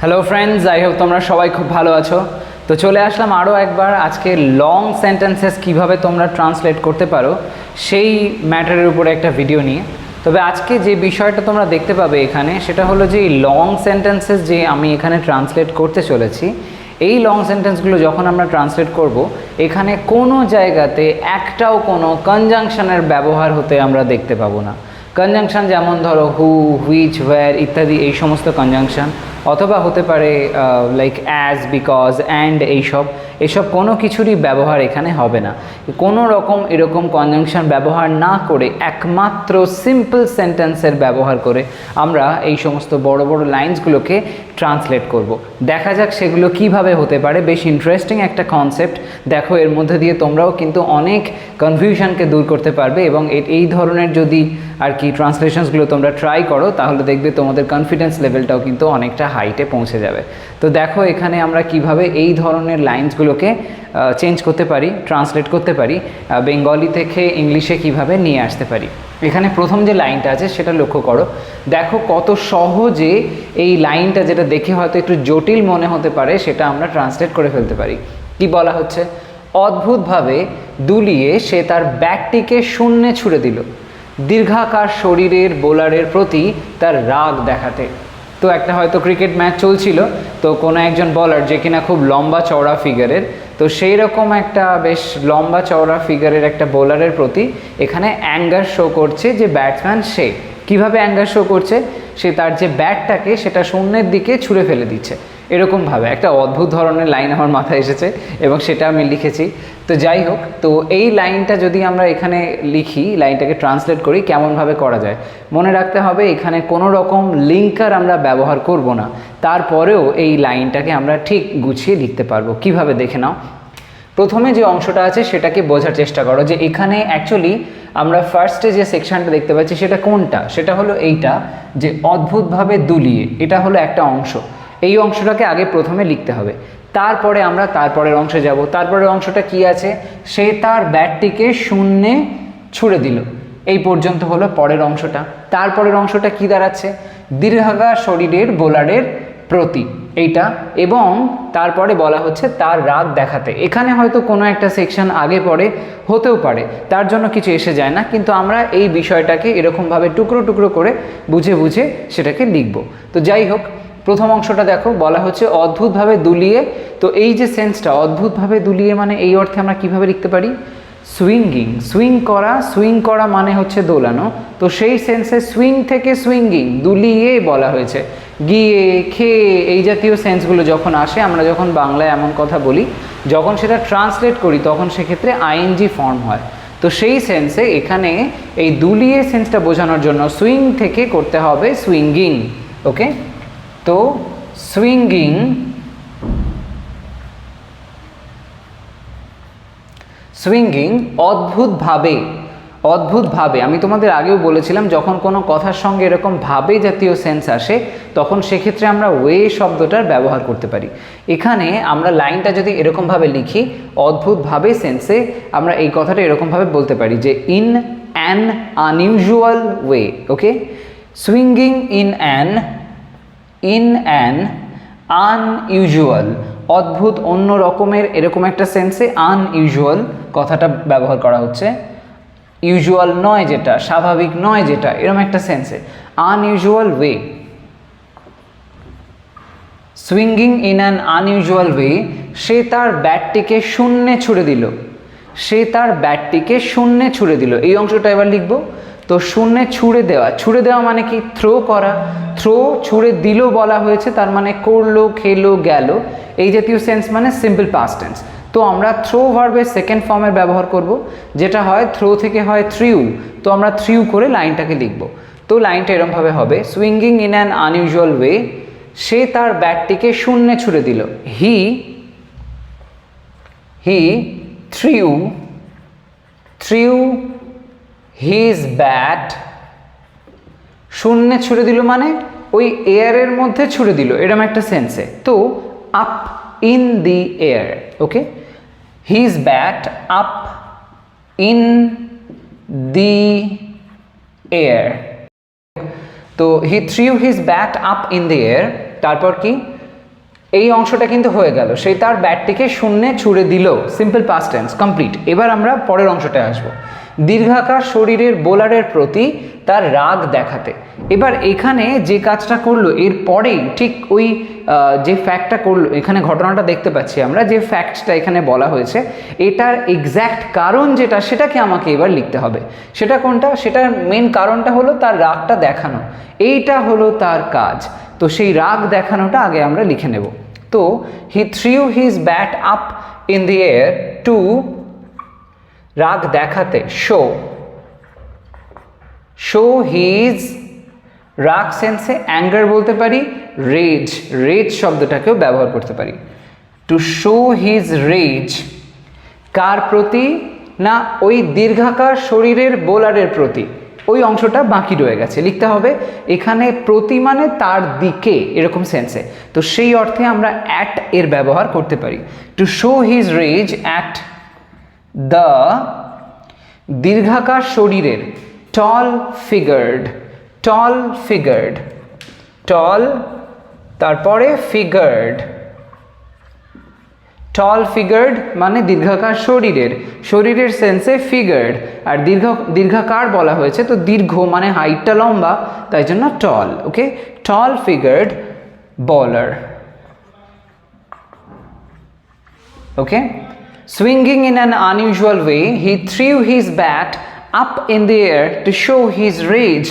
Hello friends, I hope তোমরা সবাই খুব ভালো আছো। তো চলে আসলাম আরও একবার আজকে লং সেন্টেন্সেস কিভাবে তোমরা ট্রান্সলেট করতে পারো সেই ম্যাটারের উপরে একটা ভিডিও নিয়ে। তবে আজকে যে বিষয়টা তোমরা দেখতে পাবে এখানে সেটা হলো যে এই লং সেন্টেন্সেস যে আমি এখানে ট্রান্সলেট করতে চলেছি, এই লং সেন্টেন্সগুলো যখন আমরা ট্রান্সলেট করব এখানে কোনো জায়গাতে একটাও কোনো কনজাংশনের ব্যবহার হতে আমরা দেখতে পাবো না। কনজাংশন যেমন ধরো হু, হুইচ, হোয়ার ইত্যাদি এই সমস্ত কনজাংশন, অথবা হতে পারে লাইক অ্যাজ, বিকজ, অ্যান্ড এইসব কোনো কিছুরই ব্যবহার এখানে হবে না। কোনো রকম এরকম কনজাংশন ব্যবহার না করে একমাত্র সিম্পল সেন্টেন্সের ব্যবহার করে আমরা এই সমস্ত বড় বড় লাইন্সগুলোকে ট্রান্সলেট করব। দেখা যাক সেগুলো কিভাবে হতে পারে। বেশ ইন্টারেস্টিং একটা কনসেপ্ট। দেখো, এর মধ্যে দিয়ে তোমরাও কিন্তু অনেক কনফিউশনকে দূর করতে পারবে এবং এই ধরনের যদি আর কি ট্রান্সলেশনসগুলো তোমরা ট্রাই করো তাহলে দেখবে তোমাদের কনফিডেন্স লেভেলটাও কিন্তু অনেকটা হাইটে পৌঁছে যাবে। তো দেখো এখানে আমরা কিভাবে এই ধরনের লাইন্সগুলোকে চেঞ্জ করতে পারি, ট্রান্সলেট করতে পারি, বেঙ্গলি থেকে ইংলিশে কিভাবে নিয়ে আসতে পারি। এখানে প্রথম যে লাইনটা আছে সেটা লক্ষ্য করো। দেখো কত সহজে এই লাইনটা, যেটা দেখে হয়তো একটু জটিল মনে হতে পারে, সেটা আমরা ট্রান্সলেট করে ফেলতে পারি। কি বলা হচ্ছে? অদ্ভুতভাবে দুলিয়ে সে তার ব্যাটটিকে শূন্যে ছুড়ে দিল, দীর্ঘাকার শরীরের বোলারের প্রতি তার রাগ দেখাতে। তো একটা হয়তো ক্রিকেট ম্যাচ চলছিল, তো কোনো একজন বলার যে কিনা খুব লম্বা চওড়া ফিগারের, তো সেই রকম একটা বেশ লম্বা চওড়া ফিগারের একটা বোলারের প্রতি এখানে অ্যাঙ্গার শো করছে যে ব্যাটসম্যান সে কীভাবে অ্যাঙ্গার শো করছে, সে তার যে ব্যাটটাকে সেটা শূন্যের দিকে ছুঁড়ে ফেলে দিচ্ছে। এরকমভাবে একটা অদ্ভুত ধরনের লাইন আমার মাথায় এসেছে এবং সেটা আমি লিখেছি। তো যাই হোক, তো এই লাইনটা যদি আমরা এখানে লিখি, লাইনটাকে ট্রান্সলেট করি, কেমনভাবে করা যায় মনে রাখতে হবে। এখানে কোনো রকম লিঙ্কার আমরা ব্যবহার করব না, তারপরেও এই লাইনটাকে আমরা ঠিক গুছিয়ে লিখতে পারবো। কিভাবে দেখে নাও। প্রথমে যে অংশটা আছে সেটাকে বোঝার চেষ্টা করো যে এখানে অ্যাকচুয়ালি আমরা ফার্স্টে যে সেকশনটা দেখতে পাচ্ছি সেটা কোনটা। সেটা হলো এইটা, যে অদ্ভুতভাবে দুলিয়ে, এটা হলো একটা অংশ। এই অংশটাকে আগে প্রথমে লিখতে হবে, তারপরে আমরা তারপরের অংশে যাব। তারপরের অংশটা কি আছে? সে তার ব্যাটটিকে শূন্যে ছুড়ে দিল। এই পর্যন্ত হলো পরের অংশটা। তারপরের অংশটা কি দাঁড়াচ্ছে? দীর্ঘাকার শরীরের বোলারের প্রতি, এইটা। এবং তারপরে বলা হচ্ছে তার রাগ দেখাতে। এখানে হয়তো কোনো একটা সেকশন আগে পরে হতেও পারে, তার জন্য কিছু এসে যায় না, কিন্তু আমরা এই বিষয়টাকে এরকমভাবে টুকরো টুকরো করে বুঝে বুঝে সেটাকে লিখব। তো যাই হোক, প্রথম অংশটা দেখো, বলা হচ্ছে অদ্ভুতভাবে দুলিয়ে। তো এই যে সেন্সটা অদ্ভুতভাবে দুলিয়ে, মানে এই অর্থে আমরা কিভাবে লিখতে পারি? সুইঙ্গিং, সুইং করা মানে হচ্ছে দোলানো। তো সেই সেন্সে সুইং থেকে সুইঙ্গিং, দুলিয়ে বলা হয়েছে। গিয়ে, খেয়ে, এই জাতীয় সেন্সগুলো যখন আসে, আমরা যখন বাংলায় এমন কথা বলি, যখন সেটা ট্রান্সলেট করি তখন সেক্ষেত্রে আইএনজি ফর্ম হয়। তো সেই সেন্সে এখানে এই দুলিয়ে সেন্সটা বোঝানোর জন্য সুইং থেকে করতে হবে সুইঙ্গিং। ওকে, তো সুইঙ্গিং, অদ্ভুতভাবে আমি তোমাদের আগেও বলেছিলাম, যখন কোনো কথার সঙ্গে এরকম ভাবে জাতীয় সেন্স আসে তখন সেক্ষেত্রে আমরা ওয়ে শব্দটার ব্যবহার করতে পারি। এখানে আমরা লাইনটা যদি এরকমভাবে লিখি, অদ্ভুতভাবে সেন্সে আমরা এই কথাটা এরকমভাবে বলতে পারি যে in an unusual way. Okay, swinging in an unusual, অদ্ভুত, অন্য রকমের, এরকম একটা সেন্সে আনইউজুয়াল কথাটা ব্যবহার করা হচ্ছে। ইউজুয়াল নয় যেটা, স্বাভাবিক নয় যেটা, এরকম একটা সেন্সে unusual way. Swinging in an unusual way, সে তার ব্যাটটিকে শূন্যে ছুড়ে দিল। সে তার ব্যাটটিকে শূন্যে ছুড়ে দিল, এই অংশটা এবার লিখব। তো শূন্যে ছুড়ে দেওয়া মানে কি? থ্রো করা। ছুড়ে দিল বলা হয়েছে, তার মানে করলো, খেলো, গেল, এই জাতীয় সেন্স মানে সিম্পল পাস্ট টেন্স। তো আমরা থ্রো ভার্বের সেকেন্ড ফর্মের ব্যবহার করব, যেটা হয় থ্রো থেকে হয় থ্রিউ। তো আমরা থ্রিউ করে লাইনটাকে লিখব। তো লাইনটা এরকমভাবে হবে, swinging in an unusual way, সে তার ব্যাটটিকে শূন্যে ছুড়ে দিল। হি থ্রিউ হিজ ব্যাট, শূন্যে ছুড়ে দিল মানে ওই এয়ারের মধ্যে ছুড়ে দিল, এরকম একটা সেন্সে। তো up in the air. Okay, his bat up in the air. তো he threw his bat up in the air, তারপর কি? এই অংশটা কিন্তু হয়ে গেল, সে তার ব্যাটটিকে শূন্যে ছুড়ে দিল, সিম্পল পাস্ট টেন্স কমপ্লিট। এবার আমরা পরের অংশটায় আসবো, দীর্ঘাকার শরীরের বোলারের প্রতি তার রাগ দেখাতে। এবার এখানে যে কাজটা করলো এর পরেই ঠিক ওই যে ফ্যাক্টটা করলো, এখানে ঘটনাটা দেখতে পাচ্ছি আমরা, যে ফ্যাক্টসটা এখানে বলা হয়েছে এটার এক্স্যাক্ট কারণ যেটা, সেটাকে আমাকে এবার লিখতে হবে। সেটা কোনটা? সেটার মেন কারণটা হলো তার রাগটা দেখানো, এইটা হলো তার কাজ। তো সেই রাগ দেখানোটা আগে আমরা লিখে নেব। তো he threw his bat up in the air to, রাগ দেখাতে, শো হিজ, রাগ সেন্সে অ্যাঙ্গার বলতে পারি, রেজ শব্দটাকেও ব্যবহার করতে পারি। টু শো হিজ রেজ, কার প্রতি? না ওই দীর্ঘাকার শরীরের বোলারের প্রতি। ওই অংশটা বাকি রয়ে গেছে, লিখতে হবে এখানে প্রতি মানে তার দিকে, এরকম সেন্সে। তো সেই অর্থে আমরা অ্যাট এর ব্যবহার করতে পারি। To show his rage at the, দীর্ঘাকার শরীরের, টল ফিগার্ড, টল তারপরে ফিগার্ড, টল ফিগার্ড মানে দীর্ঘাকার শরীরের সেন্সে ফিগার্ড, আর দীর্ঘাকার বলা হয়েছে, তো দীর্ঘ মানে হাইটটা লম্বা, তাই জন্য টল। ওকে, টল ফিগার্ড বলার। ওকে, swinging in an unusual way, he threw his bat up in the air to show his rage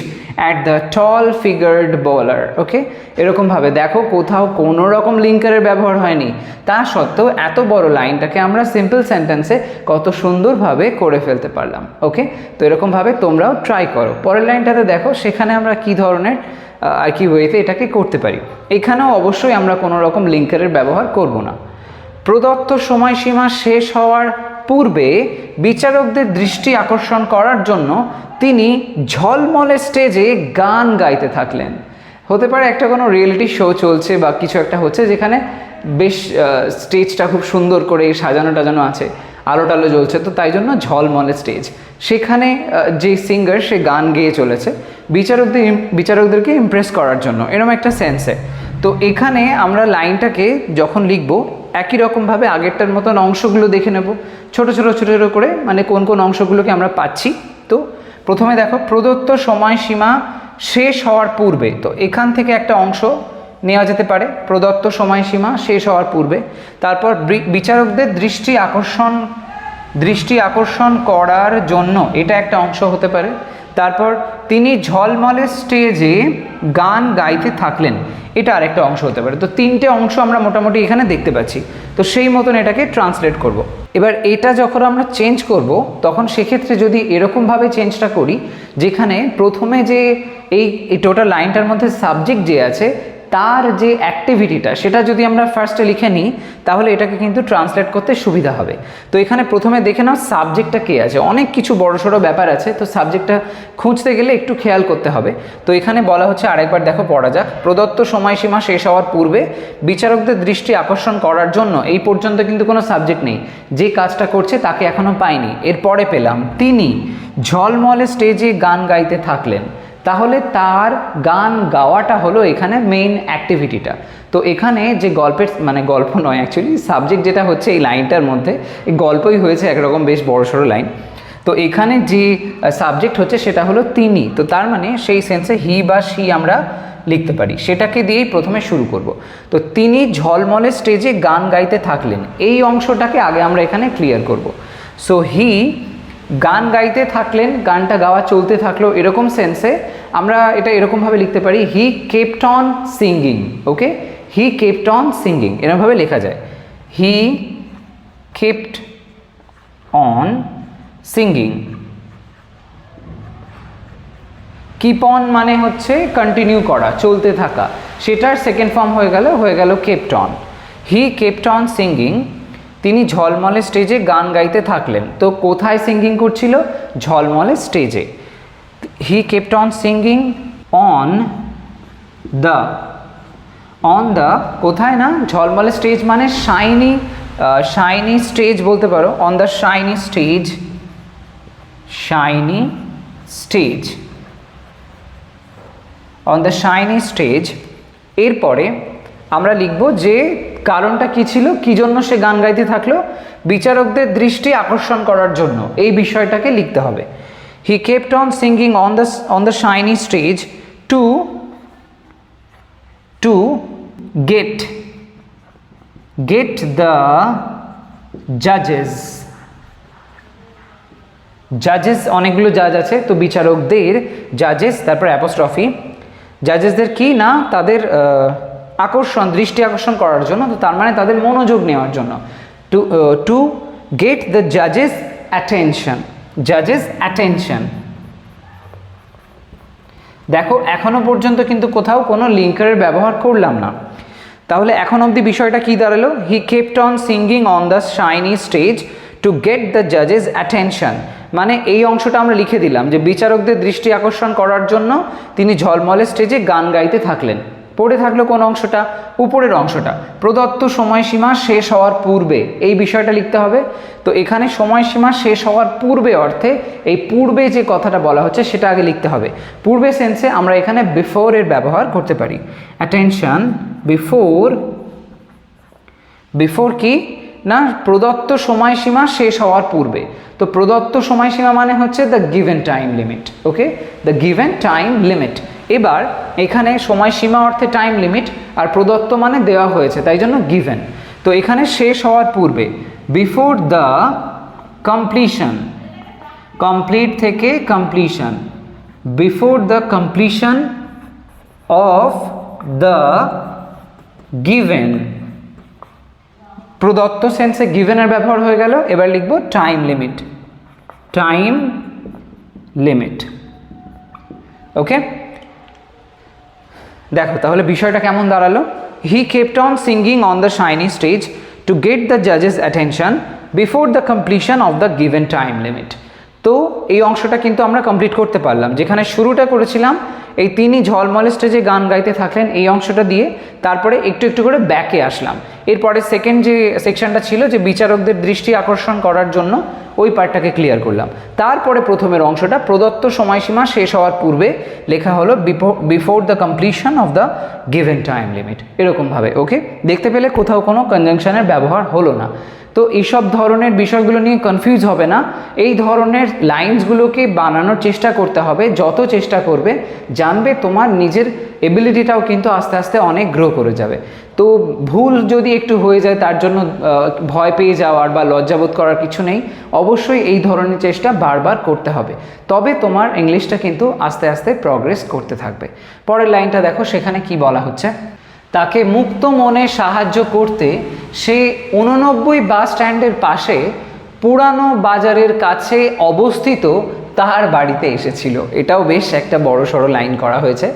at the tall figured bowler. ওকে, এরকম ভাবে দেখো কোথাও কোনো রকম লিঙ্কারের ব্যবহার হয়নি, তা সত্ত্বেও এত বড় লাইনটাকে আমরা সিম্পল সেন্টেন্সে কত সুন্দরভাবে করে ফেলতে পারলাম। ওকে, তো এরকমভাবে তোমরাও ট্রাই করো। পরের লাইনটাতে দেখো সেখানে আমরা কি ধরনের আর কি ওয়েতে এটাকে করতে পারি। এখানেও অবশ্যই আমরা কোনো রকম লিঙ্কারের ব্যবহার করব না। প্রদত্ত সময়সীমা শেষ হওয়ার পূর্বে বিচারকদের দৃষ্টি আকর্ষণ করার জন্য তিনি ঝলমলে স্টেজে গান গাইতে থাকলেন। হতে পারে একটা কোনো রিয়েলিটি শো চলছে বা কিছু একটা হচ্ছে যেখানে বেশ স্টেজটা খুব সুন্দর করে সাজানো টাজানো আছে, আলো টালো জ্বলছে, তো তাই জন্য ঝলমলে স্টেজ। সেখানে যে সিঙ্গার সে গান গেয়ে চলেছে বিচারকদেরকে ইমপ্রেস করার জন্য, এরকম একটা সেন্সে। তো এখানে আমরা লাইনটাকে যখন লিখব একই রকমভাবে আগেরটার মতন অংশগুলো দেখে নেব ছোট ছোট করে, মানে কোন কোন অংশগুলোকে আমরা পাচ্ছি। তো প্রথমে দেখো, প্রদত্ত সময়সীমা শেষ হওয়ার পূর্বে, তো এখান থেকে একটা অংশ নেওয়া যেতে পারে, প্রদত্ত সময়সীমা শেষ হওয়ার পূর্বে। তারপর বিচারকদের দৃষ্টি আকর্ষণ করার জন্য, এটা একটা অংশ হতে পারে। তারপর তিনি ঝলমলে স্টেজে গান গাইতে থাকলেন, এটা আরেকটা অংশ হতে পারে। তো তিনটে অংশ আমরা মোটামুটি এখানে দেখতে পাচ্ছি। তো সেই মতন এটাকে ট্রান্সলেট করব। এবার এটা যখন আমরা চেঞ্জ করব তখন সেক্ষেত্রে যদি এরকমভাবে চেঞ্জটা করি, যেখানে প্রথমে যে এই টোটাল লাইনটার মধ্যে সাবজেক্ট যে আছে তার যে অ্যাক্টিভিটিটা সেটা যদি আমরা ফার্স্টে লিখে নিই তাহলে এটাকে কিন্তু ট্রান্সলেট করতে সুবিধা হবে। তো এখানে প্রথমে দেখে নাও সাবজেক্টটা কে আছে, অনেক কিছু বড়সড় ব্যাপার আছে, তো সাবজেক্টটা খুঁজতে গেলে একটু খেয়াল করতে হবে। তো এখানে বলা হচ্ছে, আরেকবার দেখো পড়া যাক, প্রদত্ত সময়সীমা শেষ হওয়ার পূর্বে বিচারকদের দৃষ্টি আকর্ষণ করার জন্য, এই পর্যন্ত কিন্তু কোনো সাবজেক্ট নেই, যে কাজটা করছে তাকে এখনও পাইনি, এরপরে পেলাম, তিনি ঝলমলে স্টেজে গান গাইতে থাকলেন। তাহলে তার গান গাওয়াটা হলো এখানে মেইন অ্যাক্টিভিটিটা। তো এখানে যে গল্পের, মানে গল্প নয় অ্যাকচুয়ালি, সাবজেক্ট যেটা হচ্ছে এই লাইনটার মধ্যে, এই গল্পই হয়েছে একরকম বেশ বড়সড় লাইন। তো এখানে যে সাবজেক্ট হচ্ছে সেটা হলো তিনি, তো তার মানে সেই সেন্সে হি বা শি আমরা লিখতে পারি, সেটাকে দিয়েই প্রথমে শুরু করব। তো তিনি ঝলমলে স্টেজে গান গাইতে থাকলেন, এই অংশটাকে আগে আমরা এখানে ক্লিয়ার করব। সো হি গান গাইতে থাকলেন, গানটা গাওয়া চলতে থাকলো, এরকম সেন্সে আমরা এটা এরকমভাবে লিখতে পারি, হি kept on singing. Okay, he kept on singing এরকমভাবে লেখা যায়, হি kept on singing. Keep on মানে হচ্ছে কন্টিনিউ করা, চলতে থাকা, সেটার সেকেন্ড ফর্ম হয়ে গেল kept on. He kept on singing, তিনি ঝলমলে স্টেজে গান গাইতে থাকলেন। তো কোথায় সিঙ্গিং করছিল? ঝলমলে স্টেজে। হি kept on singing on the, কোথায় না, ঝলমলে স্টেজ মানে শাইনি স্টেজ বলতে পারো, on the shiny stage, on the shiny stage. এরপরে আমরা লিখব যে কারণটা কি ছিল, কি জন্য সে গান গাইতে থাকলো, বিচারকদের দৃষ্টি আকর্ষণ করার জন্য, এই বিষয়টাকে লিখতে হবে। He kept on singing on the shiny stage to get the জাজেস, অনেকগুলো জাজ আছে, তো বিচারকদের জাজেস, তারপর অ্যাপোস্ট্রফি, জাজেসদের কি না তাদের দৃষ্টি আকর্ষণ করার জন্য, তো তার মানে তাদের মনোযোগ নেওয়ার জন্য। টু গেট দ্য জাজেস অ্যাটেনশন। দেখো এখনো পর্যন্ত কিন্তু কোথাও কোনো লিঙ্কারের ব্যবহার করলাম না, তাহলে এখন অবধি বিষয়টা কি দাঁড়ালো? He kept on singing on the shiny stage to get the জাজেস অ্যাটেনশন, মানে এই অংশটা আমরা লিখে দিলাম যে বিচারকদের দৃষ্টি আকর্ষণ করার জন্য তিনি ঝলমলে স্টেজে গান গাইতে থাকলেন। পড়ে থাকলো কোন অংশটা? উপরের অংশটা, প্রদত্ত সময়সীমা শেষ হওয়ার পূর্বে, এই বিষয়টা লিখতে হবে। তো এখানে সময়সীমা শেষ হওয়ার পূর্বে অর্থে এই পূর্বে যে কথাটা বলা হচ্ছে সেটা আগে লিখতে হবে। পূর্বে সেন্সে আমরা এখানে বিফোর এর ব্যবহার করতে পারি। অ্যাটেনশন বিফোর কি না, প্রদত্ত সময়সীমা শেষ হওয়ার পূর্বে। তো প্রদত্ত সময়সীমা মানে হচ্ছে the given time limit. Okay, the given time limit. এবার এখানে সময়সীমা অর্থে টাইম লিমিট, আর প্রদত্ত মানে দেওয়া হয়েছে, তাই জন্য গিভেন। তো এখানে শেষ হওয়ার পূর্বে, বিফোর দ্য কমপ্লিশন, কমপ্লিট থেকে completion, before the completion of the given, প্রদত্ত সেন্সে গিভেনের ব্যবহার হয়ে গেল। এবার লিখব টাইম লিমিট। ওকে, দেখো তাহলে বিষয়টা কেমন দাঁড়ালো? He kept on singing on the shiny stage to get the জাজেস attention before the completion of the given time limit. তো এই অংশটা কিন্তু আমরা কমপ্লিট করতে পারলাম, যেখানে শুরুটা করেছিলাম এই তিনি ঝলমলে স্টেজে গান গাইতে থাকলেন এই অংশটা দিয়ে, তারপরে একটু একটু করে ব্যাকে আসলাম। এরপরে সেকেন্ড যে সেকশনটা ছিল যে বিচারকদের দৃষ্টি আকর্ষণ করার জন্য, ওই পার্টটাকে ক্লিয়ার করলাম। তারপরে প্রথমের অংশটা প্রদত্ত সময়সীমা শেষ হওয়ার পূর্বে লেখা হলো before the completion of the given time limit, এরকমভাবে। ওকে, দেখতে পেলে কোথাও কোনো কনজাংশনের ব্যবহার হলো না। তো এইসব ধরনের বিষয়গুলো নিয়ে কনফিউজ হবে না, এই ধরনের লাইন্সগুলোকে বানানোর চেষ্টা করতে হবে। যত চেষ্টা করবে জানবে তোমার নিজের এবিলিটিটাও কিন্তু আস্তে আস্তে অনেক গ্রো করে যাবে। তো ভুল যদি একটু হয়ে যায় তার জন্য ভয় পেয়ে যাওয়ার বা লজ্জাবোধ করার কিছু নেই, অবশ্যই এই ধরনের চেষ্টা বারবার করতে হবে, তবে তোমার ইংলিশটা কিন্তু আস্তে আস্তে প্রগ্রেস করতে থাকবে। পরের লাইনটা দেখো, সেখানে কি বলা হচ্ছে? তাকে মুক্ত মনে সাহায্য করতে সে 89 বাস স্ট্যান্ডের পাশে পুরানো বাজারের কাছে অবস্থিত তার বাড়িতে এসেছিল। এটাও বেশ একটা বড় সড়ো লাইন করা হয়েছে।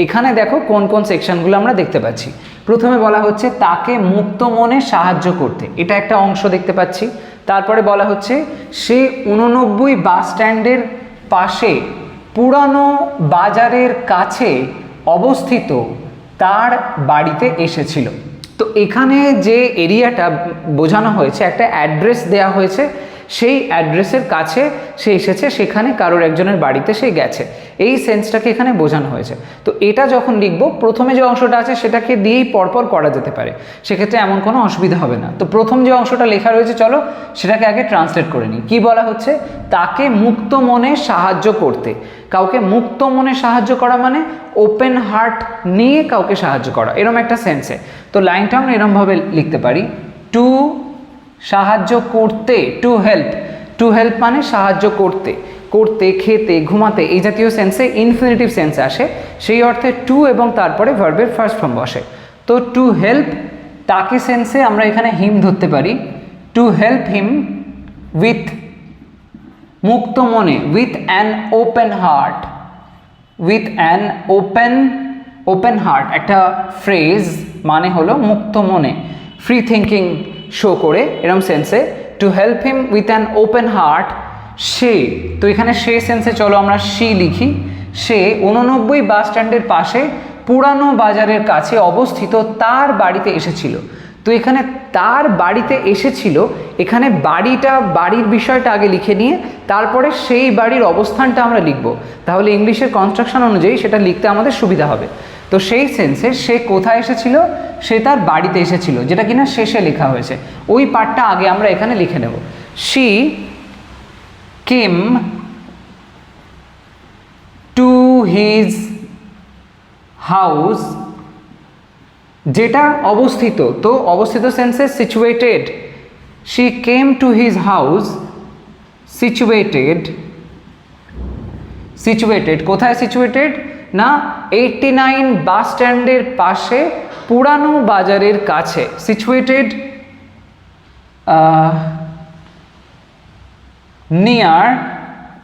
এখানে দেখো কোন কোন সেকশনগুলো আমরা দেখতে পাচ্ছি। প্রথমে বলা হচ্ছে তাকে মুক্ত মনে সাহায্য করতে, এটা একটা অংশ দেখতে পাচ্ছি। তারপরে বলা হচ্ছে সে 89 বাস স্ট্যান্ডের পাশে পুরানো বাজারের কাছে অবস্থিত তার বাড়িতে এসেছিল। তো এখানে যে এরিয়াটা বোঝানো হয়েছে, একটা অ্যাড্রেস দেয়া হয়েছে, সেই অ্যাড্রেসের কাছে সে এসেছে, সেখানে কারোর একজনের বাড়িতে সে গেছে, এই সেন্সটাকে এখানে বোঝানো হয়েছে। তো এটা যখন লিখবো, প্রথমে যে অংশটা আছে সেটাকে দিয়েই পরপর করা যেতে পারে, সেক্ষেত্রে এমন কোনো অসুবিধা হবে না। তো প্রথম যে অংশটা লেখা রয়েছে, চলো সেটাকে আগে ট্রান্সলেট করে নিই। কী বলা হচ্ছে? তাকে মুক্ত মনে সাহায্য করতে। কাউকে মুক্ত মনে সাহায্য করা মানে ওপেন হার্ট নিয়ে কাউকে সাহায্য করা, এরম একটা সেন্সে। তো লাইনটা আমরা এরমভাবে লিখতে পারি, টু সাহায্য করতে, টু হেল্প মানে সাহায্য করতে, করতে, খেতে, ঘুমাতে, এই জাতীয় সেন্সে ইনফিনিটিভ সেন্সে আসে, সেই অর্থে টু এবং তারপরে ভার্বের ফার্স্ট ফর্ম বসে। তো টু হেল্প, তাকে সেন্সে আমরা এখানে হিম ধরতে পারি, টু হেল্প হিম উইথ, মুক্ত মনে, with an open heart, with an open heart একটা ফ্রেজ, মানে হলো মুক্ত মনে, ফ্রি থিঙ্কিং শো করে, এরম সেন্সে। To help him with an open heart সে, তো এখানে সে সেন্সে চলো আমরা শি লিখি। সে 89 বাস স্ট্যান্ডের পাশে পুরানো বাজারের কাছে অবস্থিত তার বাড়িতে এসেছিল। তো এখানে তার বাড়িতে এসেছিল, এখানে বাড়ির বিষয়টা আগে লিখে নিয়ে তারপরে সেই বাড়ির অবস্থানটা আমরা লিখব, তাহলে ইংলিশের কনস্ট্রাকশন অনুযায়ী সেটা লিখতে আমাদের সুবিধা হবে। তো সেই সেন্সে সে কোথায় এসেছিল, সে তার বাড়িতে এসেছিল, যেটা কিনা শেষে লেখা হয়েছে। ওই পার্টটা আগে আমরা এখানে লিখে নেব। She came to his house, যেটা অবস্থিত, তো অবস্থিত সেন্সে situated. She came to his house situated, situated কোথায় সিচুয়েটেড না 89 বাস স্ট্যান্ডের পাশে, পুরানো বাজারের কাছে। সিচুয়েটেড নিয়ার,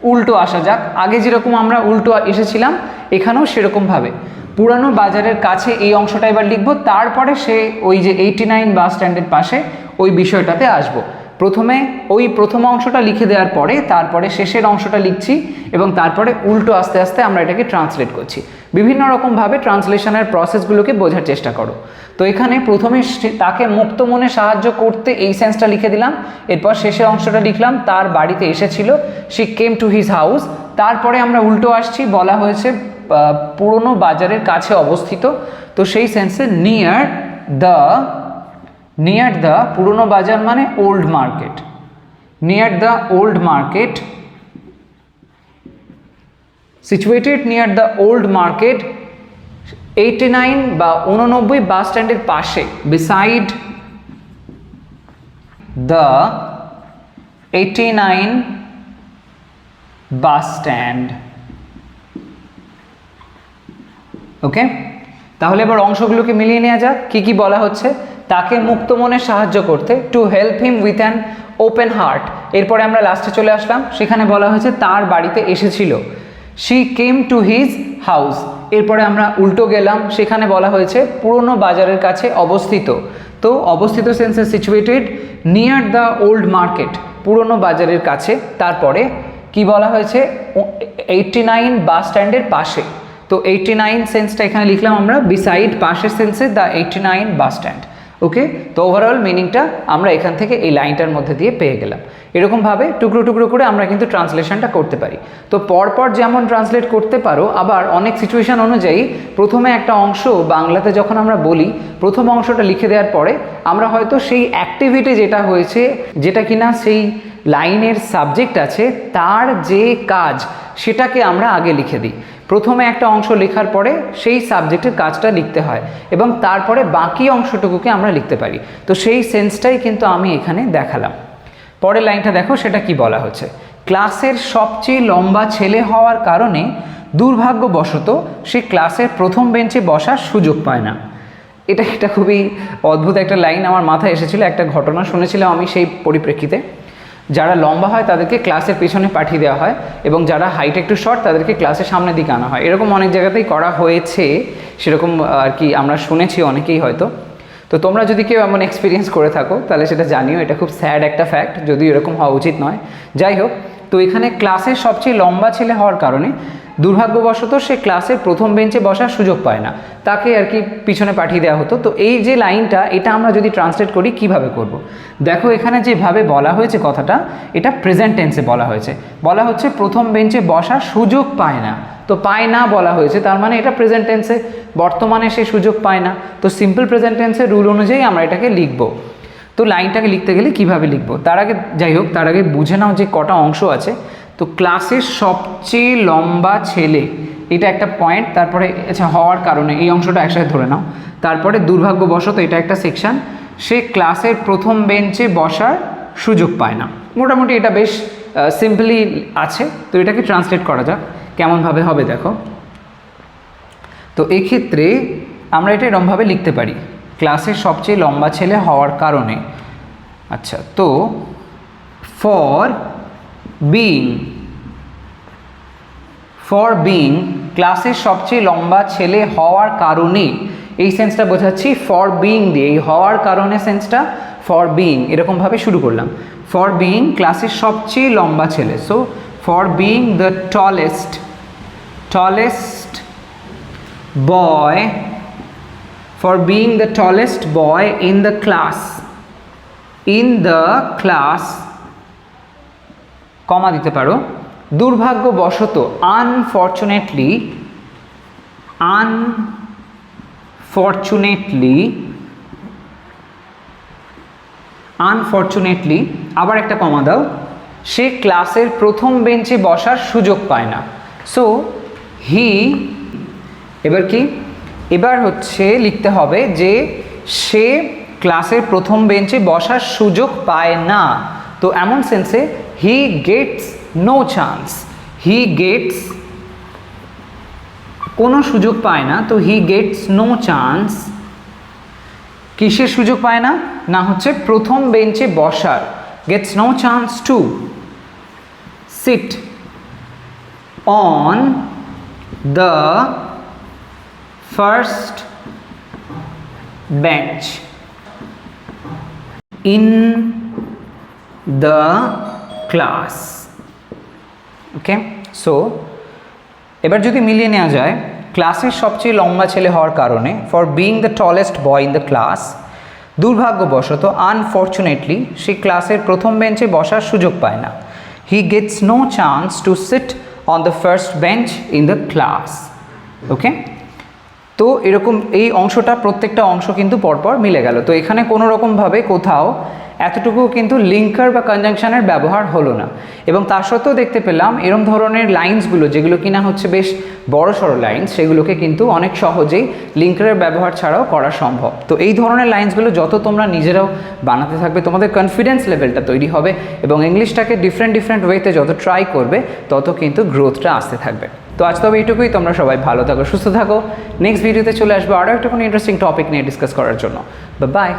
উল্টো আসা যাক, আগে যেরকম আমরা উল্টো এসেছিলাম এখানেও সেরকমভাবে পুরানো বাজারের কাছে এই অংশটা এবার লিখব, তারপরে সে ওই যে 89 বাস স্ট্যান্ডের পাশে ওই বিষয়টাতে আসব। প্রথমে ওই প্রথম অংশটা লিখে দেওয়ার পরে তারপরে শেষের অংশটা লিখছি এবং তারপরে উল্টো আস্তে আস্তে আমরা এটাকে ট্রান্সলেট করছি। বিভিন্ন রকমভাবে ট্রান্সলেশনের প্রসেসগুলোকে বোঝার চেষ্টা করো। তো এখানে প্রথমে তাকে মুক্ত মনে সাহায্য করতে এই সেন্সটা লিখে দিলাম, এরপর শেষের অংশটা লিখলাম তার বাড়িতে এসেছিল, she came to his house. তারপরে আমরা উল্টো আসছি, বলা হয়েছে পুরনো বাজারের কাছে অবস্থিত, তো সেই সেন্সে নিয়ার দ্য পুরনো বাজার মানে old market, near the old market, situated near the old market 89 বা 89 বাস স্ট্যান্ডের পাশে, বিসাইড দ্য 89 বাস স্ট্যান্ড। ওকে, তাহলে এবার অংশগুলোকে মিলিয়ে নেওয়া যাক। কি কি বলা হচ্ছে, তাকে মুক্ত মনে সাহায্য করতে, two help him with an open heart. এরপরে আমরা লাস্টে চলে আসলাম, সেখানে বলা হয়েছে তার বাড়িতে এসেছিল, she came to his house. এরপরে আমরা উল্টো গেলাম, সেখানে বলা হয়েছে পুরনো বাজারের কাছে অবস্থিত, তো অবস্থিত সেন্সে situated near the old market, পুরনো বাজারের কাছে। তারপরে কি বলা হয়েছে 89 বাস স্ট্যান্ডের পাশে, তো 89 সেন্সটা এখানে লিখলাম আমরা, বিসাইড পাশের সেন্সে দ্য 89 বাস স্ট্যান্ড। ওকে, তো ওভারঅল মিনিংটা আমরা এখান থেকে এই লাইনটার মধ্যে দিয়ে পেয়ে গেলাম। এরকমভাবে টুকরো টুকরো করে আমরা কিন্তু ট্রান্সলেশনটা করতে পারি। তো পরপর যেমন ট্রান্সলেট করতে পারো, আবার অনেক সিচুয়েশান অনুযায়ী প্রথমে একটা অংশ বাংলাতে যখন আমরা বলি, প্রথম অংশটা লিখে দেওয়ার পরে আমরা হয়তো সেই অ্যাক্টিভিটি যেটা হয়েছে, যেটা কিনা সেই লাইনের সাবজেক্ট আছে, তার যে কাজ সেটাকে আমরা আগে লিখে দিই। প্রথমে একটা অংশ লেখার পরে সেই সাবজেক্টের কাজটা লিখতে হয় এবং তারপরে বাকি অংশটুকুকে আমরা লিখতে পারি। তো সেই সেন্সটাই কিন্তু আমি এখানে দেখালাম। পরের লাইনটা দেখো, সেটা কি বলা হচ্ছে, ক্লাসের সবচেয়ে লম্বা ছেলে হওয়ার কারণে দুর্ভাগ্যবশত সে ক্লাসের প্রথম বেঞ্চে বসার সুযোগ পায় না। এটা খুবই অদ্ভুত একটা লাইন আমার মাথায় এসেছিল, একটা ঘটনা শুনেছিলাম আমি সেই পরিপ্রেক্ষিতে। যারা লম্বা হয় তাদেরকে ক্লাসের পেছনে পাঠিয়ে দেওয়া হয় এবং যারা হাইট একটু শর্ট তাদেরকে ক্লাসের সামনের দিকে আনা হয়। এরকম অনেক জায়গাতেই করা হয়েছে, সেরকম আর কি আমরা শুনেছি অনেকেই হয়তো। তো তোমরা যদি কেউ এমন এক্সপিরিয়েন্স করে থাকো তাহলে সেটা জানিও, এটা খুব স্যাড একটা ফ্যাক্ট, যদিও এরকম হওয়া উচিত নয়। যাই হোক, তো এখানে ক্লাসের সবচেয়ে লম্বা ছেলে হওয়ার কারণে দুর্ভাগ্যবশত সে ক্লাসের প্রথম বেঞ্চে বসার সুযোগ পায় না, তাকে আর কি পিছনে পাঠিয়ে দেওয়া হতো। তো এই যে লাইনটা, এটা আমরা যদি ট্রান্সলেট করি কিভাবে করব। দেখো এখানে যেভাবে বলা হয়েছে কথাটা, এটা প্রেজেন্ট টেন্সে বলা হয়েছে, বলা হচ্ছে প্রথম বেঞ্চে বসার সুযোগ পায় না, তো পায় না বলা হয়েছে, তার মানে এটা প্রেজেন্ট টেন্সে, বর্তমানে সে সুযোগ পায় না। তো সিম্পল প্রেজেন্ট টেন্সের রুল অনুযায়ী আমরা এটাকে লিখব। তো লাইনটাকে লিখতে গেলে কিভাবে লিখব, তার আগে যাই হোক, তার আগে বুঝে নাও যে কটা অংশ আছে। তো ক্লাসের সবচেয়ে লম্বা ছেলে, এটা একটা পয়েন্ট, তারপরে আচ্ছা হওয়ার কারণে এই অংশটা একসাথে ধরে নাও, তারপরে দুর্ভাগ্যবশত এটা একটা সেকশন, সে ক্লাসের প্রথম বেঞ্চে বসার সুযোগ পায় না। মোটামুটি এটা বেশ সিম্পলি আছে। তো এটাকে ট্রান্সলেট করা যাক কেমনভাবে হবে দেখো। তো এক্ষেত্রে আমরা এটা এরমভাবে লিখতে পারি, ক্লাসের সবচেয়ে লম্বা ছেলে হওয়ার কারণে। আচ্ছা, তো ফর বিং ক্লাসের সবচেয়ে লম্বা ছেলে হওয়ার কারণে, এই সেন্সটা বোঝাচ্ছি ফর বিং দিয়ে, এই হওয়ার কারণে সেন্সটা ফর বিং এরকমভাবে শুরু করলাম। ফর বিং ক্লাসের সবচেয়ে লম্বা ছেলে, so for being the tallest boy, for being the tallest boy in the class, কমা দিতে পারো, দুর্ভাগ্যবশত, unfortunately আনফর্চুনেটলি আবার একটা কমা দাও, সে ক্লাসের প্রথম বেঞ্চে বসার সুযোগ পায় না। সো হি, এবার কি, এবার হচ্ছে লিখতে হবে যে সে ক্লাসের প্রথম বেঞ্চে বসার সুযোগ পায় না। তো এমন সেন্সে he gets no chance, he gets, কোনো সুযোগ পায় না, তো হি গেটস নো চান্স। কিসের সুযোগ পায় না? না হচ্ছে প্রথম বেঞ্চে বসার, gets no chance to sit on the first bench in the class. Okay, so এবার যদি মিলিয়ে নেওয়া যায়, ক্লাসের সবচেয়ে লম্বা ছেলে হওয়ার কারণে, for being the tallest boy in the class, দুর্ভাগ্যবশত আনফর্চুনেটলি সে ক্লাসের প্রথম বেঞ্চে বসার সুযোগ পায় না। He gets no chance to sit on the first bench in the class. Okay, তো এরকম এই অংশটা, প্রত্যেকটা অংশ কিন্তু পরপর মিলে গেল। তো এখানে কোনো রকমভাবে কোথাও এতটুকু কিন্তু লিঙ্কার বা কনজাংশনের ব্যবহার হলো না, এবং তা সত্ত্বেও দেখতে পেলাম এরম ধরনের লাইন্সগুলো, যেগুলো কিনা হচ্ছে বেশ বড় সড়ো লাইন্স, সেগুলোকে কিন্তু অনেক সহজেই লিঙ্কারের ব্যবহার ছাড়াও করা সম্ভব। তো এই ধরনের লাইন্সগুলো যত তোমরা নিজেরাও বানাতে থাকবে, তোমাদের কনফিডেন্স লেভেলটা তৈরি হবে, এবং ইংলিশটাকে ডিফারেন্ট ওয়েতে যত ট্রাই করবে তত কিন্তু গ্রোথটা আসতে থাকবে। তো আজ তবে এইটুকুই, তোমরা সবাই ভালো থাকো, সুস্থ থাকো। নেক্সট ভিডিওতে চলে আসবো আরও একটা কোনো ইন্টারেস্টিং টপিক নিয়ে ডিসকাস করার জন্য। বাই।